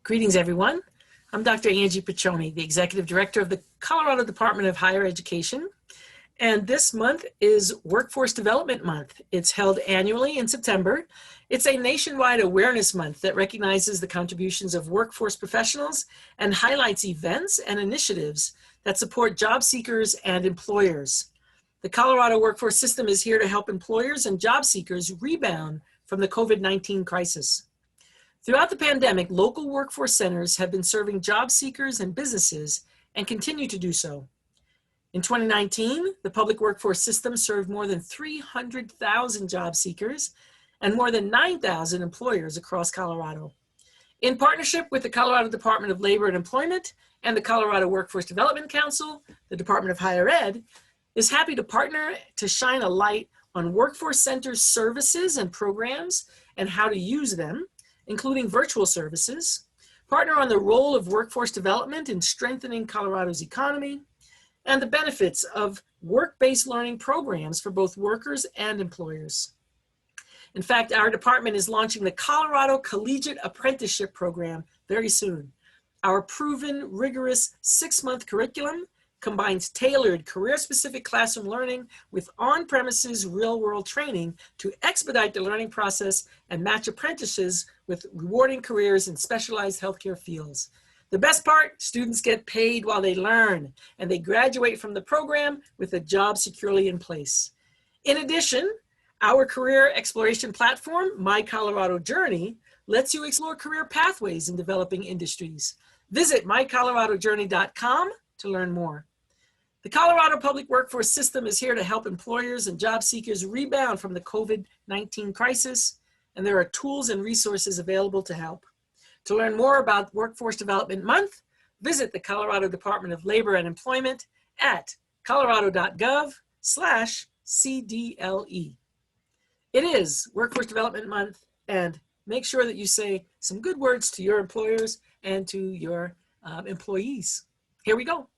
Greetings, everyone. I'm Dr. Angie Paccione, the Executive Director of the Colorado Department of Higher Education. And this month is Workforce Development Month. It's held annually in September. It's a nationwide awareness month that recognizes the contributions of workforce professionals and highlights events and initiatives that support job seekers and employers. The Colorado workforce system is here to help employers and job seekers rebound from the COVID-19 crisis. Throughout the pandemic, local workforce centers have been serving job seekers and businesses and continue to do so. In 2019, the public workforce system served more than 300,000 job seekers and more than 9,000 employers across Colorado. In partnership with the Colorado Department of Labor and Employment and the Colorado Workforce Development Council, the Department of Higher Ed is happy to partner to shine a light on workforce centers' services and programs and how to use them, including virtual services, partner on the role of workforce development in strengthening Colorado's economy, and the benefits of work-based learning programs for both workers and employers. In fact, our department is launching the Colorado Collegiate Apprenticeship Program very soon. Our proven, rigorous 6-month curriculum combines tailored career-specific classroom learning with on-premises real-world training to expedite the learning process and match apprentices with rewarding careers in specialized healthcare fields. The best part, students get paid while they learn, and they graduate from the program with a job securely in place. In addition, our career exploration platform, My Colorado Journey, lets you explore career pathways in developing industries. Visit mycoloradojourney.com to learn more. The Colorado Public Workforce System is here to help employers and job seekers rebound from the COVID-19 crisis, and there are tools and resources available to help. To learn more about Workforce Development Month, visit the Colorado Department of Labor and Employment at colorado.gov/CDLE. It is Workforce Development Month, and make sure that you say some good words to your employers and to your employees. Here we go.